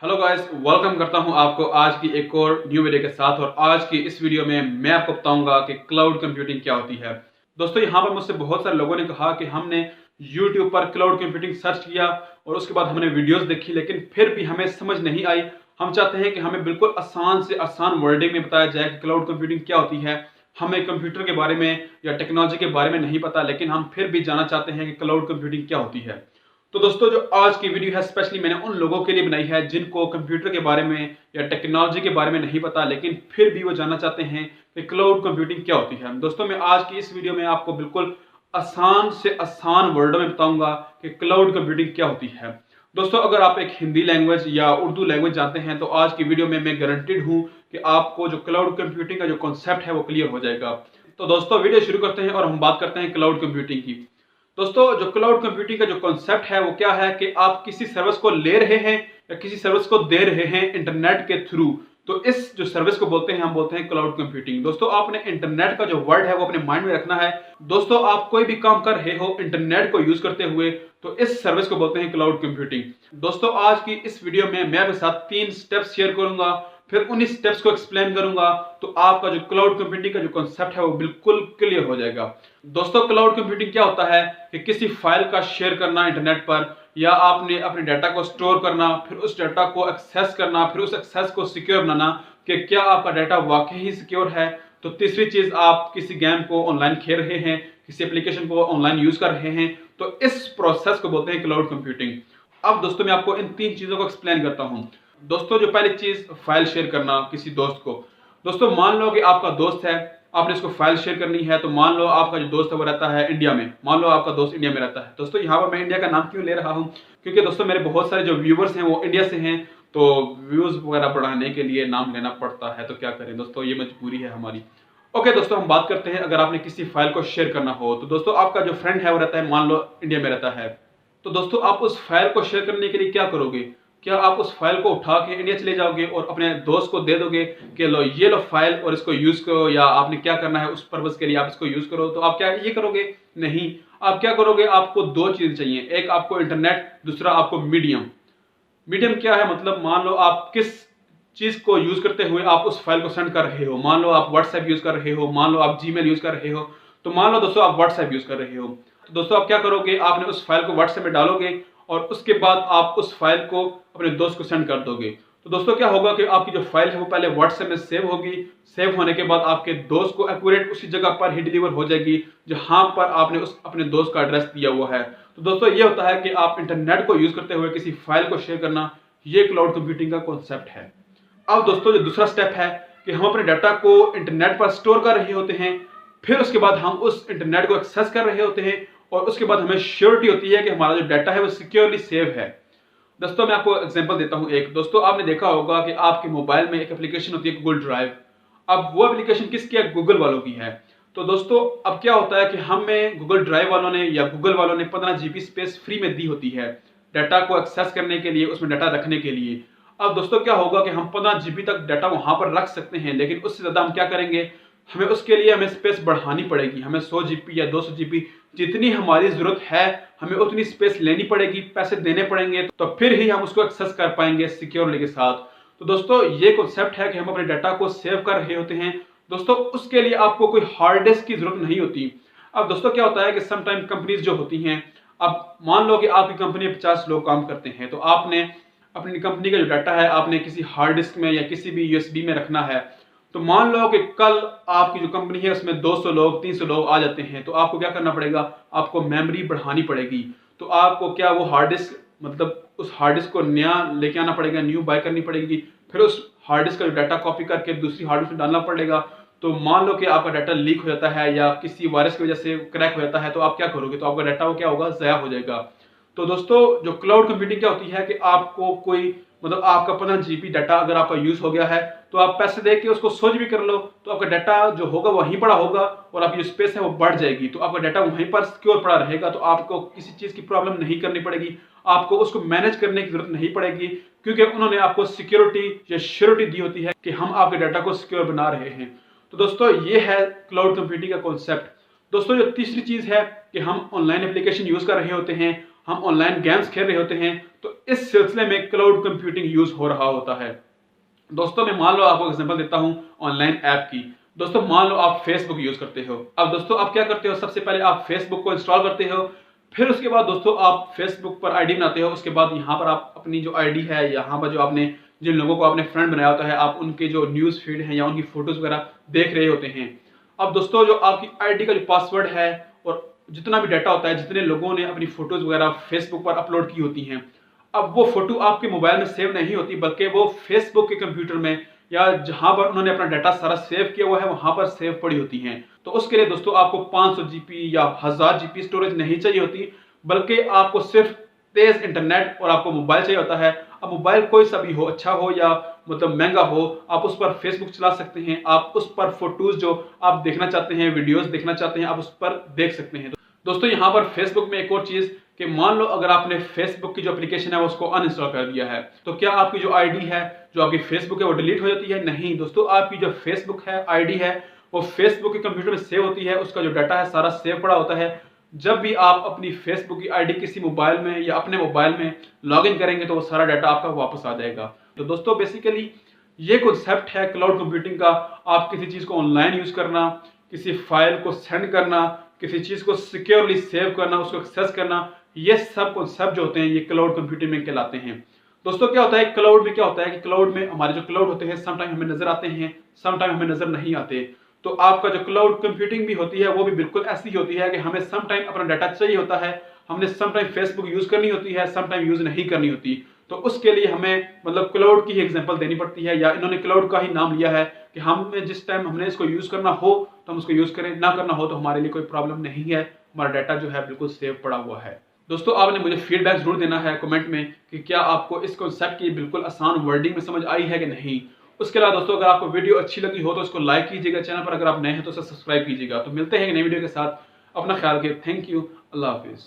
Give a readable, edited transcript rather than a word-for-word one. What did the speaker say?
Hello guys, welcome करता हूं आपको आज की एक और न्यू वीडियो के साथ। और आज की इस वीडियो में मैं आपको बताऊंगा कि क्लाउड कंप्यूटिंग क्या होती है। दोस्तों, यहां पर मुझसे बहुत सारे लोगों ने कहा कि हमने यूट्यूब पर क्लाउड कंप्यूटिंग सर्च किया और उसके बाद हमने वीडियोस देखी, लेकिन फिर भी हमें समझ नहीं आई। हम चाहते हैं कि हमें बिल्कुल आसान से आसान वर्डिंग में बताया जाए कि क्लाउड कंप्यूटिंग क्या होती है। हमें कंप्यूटर के बारे में या टेक्नोलॉजी के बारे में नहीं पता, लेकिन हम फिर भी जानना चाहते हैं कि क्लाउड कंप्यूटिंग क्या होती है। तो दोस्तों, जो आज की वीडियो है स्पेशली मैंने उन लोगों के लिए बनाई है जिनको कंप्यूटर के बारे में या टेक्नोलॉजी के बारे में नहीं पता, लेकिन फिर भी वो जानना चाहते हैं कि क्लाउड कंप्यूटिंग क्या होती है। दोस्तों, मैं आज की इस वीडियो में आपको बिल्कुल आसान से आसान वर्डों में बताऊंगा कि क्लाउड कंप्यूटिंग क्या होती है। दोस्तों, अगर आप एक हिंदी लैंग्वेज या उर्दू लैंग्वेज जानते हैं तो आज की वीडियो में मैं गारंटीड हूं कि आपको जो क्लाउड कंप्यूटिंग का जो कॉन्सेप्ट है वो क्लियर हो जाएगा। तो दोस्तों, वीडियो शुरू करते हैं और हम बात करते हैं क्लाउड कंप्यूटिंग की। दोस्तों, जो क्लाउड कंप्यूटिंग का जो कॉन्सेप्ट है वो क्या है कि आप किसी सर्विस को ले रहे हैं या किसी सर्विस को दे रहे हैं इंटरनेट के थ्रू। तो इस जो सर्विस को बोलते हैं हम बोलते हैं क्लाउड कंप्यूटिंग। दोस्तों, आपने इंटरनेट का जो वर्ड है वो अपने माइंड में रखना है। दोस्तों, आप कोई भी काम कर रहे हो इंटरनेट को यूज करते हुए तो इस सर्विस को बोलते हैं क्लाउड कंप्यूटिंग। दोस्तों, आज की इस वीडियो में मैं आपके साथ 3 स्टेप्स शेयर करूंगा, फिर उन्हीं स्टेप्स को एक्सप्लेन करूंगा, तो आपका जो क्लाउड कंप्यूटिंग का जो कॉन्सेप्ट है वो बिल्कुल क्लियर हो जाएगा। दोस्तों, क्लाउड कंप्यूटिंग क्या होता है कि किसी फाइल का शेयर करना इंटरनेट पर, या आपने अपने डाटा को स्टोर करना, फिर उस डाटा को एक्सेस करना, फिर उस एक्सेस को सिक्योर बनाना कि क्या आपका डाटा वाकई ही सिक्योर है। तो तीसरी चीज, आप किसी गेम को ऑनलाइन खेल रहे हैं, किसी एप्लीकेशन को ऑनलाइन यूज कर रहे हैं, तो इस प्रोसेस को बोलते हैं क्लाउड कंप्यूटिंग। अब दोस्तों, मैं आपको इन 3 चीजों को एक्सप्लेन करता हूं। दोस्तों, जो पहली चीज, फाइल शेयर करना किसी दोस्त को। दोस्तों, मान लो कि आपका दोस्त है, आपने इसको फाइल शेयर करनी है। तो मान लो आपका जो दोस्त है वो रहता है इंडिया में, मान लो आपका दोस्त इंडिया में रहता है। दोस्तों, यहाँ पर मैं इंडिया का नाम क्यों ले रहा हूँ, क्योंकि दोस्तों मेरे बहुत सारे जो व्यूवर्स हैं वो इंडिया से हैं, तो व्यूज वगैरह बढ़ाने के लिए नाम लेना पड़ता है। तो क्या करें दोस्तों, ये मजबूरी है हमारी। ओके दोस्तों, हम बात करते हैं अगर आपने किसी फाइल को शेयर करना हो। तो दोस्तों, आपका जो फ्रेंड है वो रहता है, मान लो इंडिया में रहता है। तो दोस्तों, आप उस फाइल को शेयर करने के लिए क्या करोगे? क्या आप उस फाइल को उठा के इंडिया चले जाओगे और अपने दोस्त को दे दोगे कि लो ये लो फाइल और इसको यूज करो, या आपने क्या करना है उस पर्पज के लिए आप इसको यूज करो? तो आप क्या ये करोगे? नहीं। आप क्या करोगे? आपको 2 चीज चाहिए, एक आपको इंटरनेट, दूसरा आपको मीडियम। मीडियम क्या है? मतलब मान लो आप किस चीज को यूज करते हुए आप उस फाइल को सेंड कर रहे हो। मान लो आप व्हाट्सएप यूज कर रहे हो, मान लो आप जीमेल यूज कर रहे हो। तो मान लो दोस्तों आप व्हाट्सएप यूज कर रहे हो, तो दोस्तों आप क्या करोगे? आपने उस फाइल को व्हाट्सएप में डालोगे और उसके बाद आप उस फाइल को अपने दोस्त को सेंड कर दोगे। तो दोस्तों, क्या होगा कि आपकी जो फाइल है वो पहले व्हाट्सएप में सेव होगी। सेव होने के बाद आपके दोस्त को एक्यूरेट उसी जगह पर ही डिलीवर हो जाएगी जहां पर आपने उस अपने दोस्त का एड्रेस दिया हुआ है। तो दोस्तों, ये होता है कि आप इंटरनेट को यूज करते हुए किसी फाइल को शेयर करना, ये क्लाउड कंप्यूटिंग का कॉन्सेप्ट है। अब दोस्तों, जो दूसरा स्टेप है कि हम अपने डाटा को इंटरनेट पर स्टोर कर रहे होते हैं, फिर उसके बाद हम उस इंटरनेट को एक्सेस कर रहे होते हैं और उसके बाद हमें श्योरिटी होती है कि हमारा जो डाटा है वो सिक्योरली सेव है। दोस्तों, मैं आपको एग्जांपल देता हूं एक। दोस्तों, आपने देखा होगा कि आपके मोबाइल में एक एप्लीकेशन होती है गूगल ड्राइव। अब वो एप्लीकेशन किसकी है? गूगल वालों की है। तो दोस्तों, अब क्या होता है कि हमें गूगल ड्राइव वालों ने या गूगल वालों ने 15 जीबी स्पेस फ्री में दी होती है डाटा को एक्सेस करने के लिए, उसमें डाटा रखने के लिए। अब दोस्तों, क्या होगा कि हम 15 जीबी तक डाटा वहां पर रख सकते हैं, लेकिन उससे ज्यादा हम क्या करेंगे? हमें उसके लिए हमें स्पेस बढ़ानी पड़ेगी। हमें 100 जीबी या 200 जीबी जितनी हमारी जरूरत है हमें उतनी स्पेस लेनी पड़ेगी, पैसे देने पड़ेंगे, तो फिर ही हम उसको एक्सेस कर पाएंगे सिक्योरली के साथ। तो दोस्तों, ये कॉन्सेप्ट है कि हम अपने डाटा को सेव कर रहे होते हैं। दोस्तों, उसके लिए आपको कोई हार्ड डिस्क की जरूरत नहीं होती। अब दोस्तों, क्या होता है कि समटाइम कंपनीज जो होती हैं, अब मान लो कि आपकी कंपनी में 50 लोग काम करते हैं, तो आपने अपनी कंपनी का जो डाटा है आपने किसी हार्ड डिस्क में या किसी भी यूएसबी में रखना है। तो मान लो कि कल आपकी जो कंपनी है उसमें 200 लोग 300 लोग आ जाते हैं, तो आपको क्या करना पड़ेगा? आपको मेमोरी बढ़ानी पड़ेगी। तो आपको क्या वो हार्ड डिस्क, मतलब उस हार्ड डिस्क को नया लेके आना पड़ेगा, न्यू बाय करनी पड़ेगी, फिर उस हार्ड डिस्क का जो डाटा कॉपी करके दूसरी हार्ड डिस्क में डालना पड़ेगा। तो मान लो कि आपका डाटा लीक हो जाता है या किसी वायरस की वजह से क्रैक हो जाता है, तो आप क्या करोगे? तो आपका डाटा वो क्या होगा? ज़ाया हो जाएगा। तो दोस्तों, जो क्लाउड कंप्यूटिंग क्या होती है कि आपको कोई, मतलब आपका 15 जीबी डाटा अगर आपका यूज हो गया है तो आप पैसे दे के उसको 100 जीबी कर लो, तो आपका डाटा जो होगा वहीं पड़ा होगा और आपकी जो स्पेस है वो बढ़ जाएगी। तो आपका डाटा वहीं पर सिक्योर पड़ा रहेगा, तो आपको किसी चीज की प्रॉब्लम नहीं करनी पड़ेगी, आपको उसको मैनेज करने की जरूरत नहीं पड़ेगी, क्योंकि उन्होंने आपको सिक्योरिटी या श्योरिटी दी होती है कि हम आपके डाटा को सिक्योर बना रहे हैं। तो दोस्तों, ये है क्लाउड कंप्यूटिंग का कॉन्सेप्ट। दोस्तों, जो तीसरी चीज है कि हम ऑनलाइन एप्लीकेशन यूज कर रहे होते हैं, हम ऑनलाइन गेम्स खेल रहे होते हैं, तो इस सिलसिले में क्लाउड कंप्यूटिंग यूज हो रहा होता है। दोस्तों मैं मान लो आपको एग्जांपल देता हूं ऑनलाइन ऐप की। दोस्तों मान लो आप फेसबुक यूज करते हो। अब दोस्तों आप क्या करते हो, सबसे पहले आप फेसबुक को इंस्टॉल करते हो, फिर उसके बाद दोस्तों आप फेसबुक पर आईडी बनाते हो। उसके बाद यहाँ पर आप अपनी जो आईडी है, यहाँ पर जो आपने जिन लोगों को आपने फ्रेंड बनाया होता है, आप उनके जो न्यूज फीड है या उनकी फोटोज वगैरह देख रहे होते हैं। अब दोस्तों जो आपकी आईडी का जो पासवर्ड है और जितना भी डाटा होता है, जितने लोगों ने अपनी फोटोज वगैरह फेसबुक पर अपलोड की होती हैं, अब वो फोटो आपके मोबाइल में सेव नहीं होती, बल्कि वो फेसबुक के कंप्यूटर में या जहां पर उन्होंने अपना डाटा सारा सेव किया हुआ है वहां पर सेव पड़ी होती हैं। तो उसके लिए दोस्तों आपको 500 जीबी या 1000 जीबी स्टोरेज नहीं चाहिए होती, बल्कि आपको सिर्फ तेज इंटरनेट और आपको मोबाइल चाहिए होता है। अब मोबाइल कोई सा भी हो, अच्छा हो या मतलब महंगा हो, आप उस पर फेसबुक चला सकते हैं। आप उस पर फोटोज जो आप देखना चाहते हैं, वीडियोस देखना चाहते हैं, आप उस पर देख सकते हैं। दोस्तों यहाँ पर फेसबुक में एक और चीज कि मान लो अगर आपने फेसबुक की जो एप्लीकेशन है उसको अनइंस्टॉल कर दिया है, तो क्या आपकी जो आईडी है, जो आपकी फेसबुक है, वो डिलीट हो जाती है? नहीं दोस्तों, आपकी जो फेसबुक है, आईडी है, वो फेसबुक के कंप्यूटर में सेव होती है। उसका जो डाटा है सारा सेव पड़ा होता है। जब भी आप अपनी फेसबुक की आईडी किसी मोबाइल में या अपने मोबाइल में लॉग इन करेंगे तो वो सारा डाटा आपका वापस आ जाएगा। तो दोस्तों बेसिकली ये कॉन्सेप्ट है क्लाउड कंप्यूटिंग का। आप किसी चीज को ऑनलाइन यूज करना, किसी फाइल को सेंड करना, किसी चीज को सिक्योरली सेव करना, उसको एक्सेस करना, ये सब कॉन्सेप्ट जो होते हैं ये क्लाउड कंप्यूटिंग में कहलाते हैं। दोस्तों क्या होता है क्लाउड में, क्या होता है कि क्लाउड में हमारे जो क्लाउड होते हैं समटाइम हमें नजर आते हैं, समटाइम हमें नजर नहीं आते। तो आपका जो क्लाउड कंप्यूटिंग भी होती है वो भी बिल्कुल ऐसी होती है कि हमें समटाइम अपना डाटा चाहिए होता है, हमने समटाइम फेसबुक यूज करनी होती है, समटाइम यूज नहीं करनी होती। तो उसके लिए हमें मतलब क्लाउड की ही एग्जांपल देनी पड़ती है, या इन्होंने क्लाउड का ही नाम लिया है कि हमें जिस टाइम हमने इसको यूज करना हो तो हम उसको यूज करें, ना करना हो तो हमारे लिए कोई प्रॉब्लम नहीं है, हमारा डाटा जो है बिल्कुल सेव पड़ा हुआ है। दोस्तों आपने मुझे फीडबैक जरूर देना है कमेंट में कि क्या आपको इस कॉन्सेप्ट की बिल्कुल आसान वर्डिंग में समझ आई है कि नहीं। उसके अलावा दोस्तों अगर आपको वीडियो अच्छी लगी हो तो इसको लाइक कीजिएगा, चैनल पर अगर आप नए हैं तो उसे सब्सक्राइब कीजिएगा। तो मिलते हैं एक नई वीडियो के साथ, अपना ख्याल रखिए। Thank you, Allah Hafiz.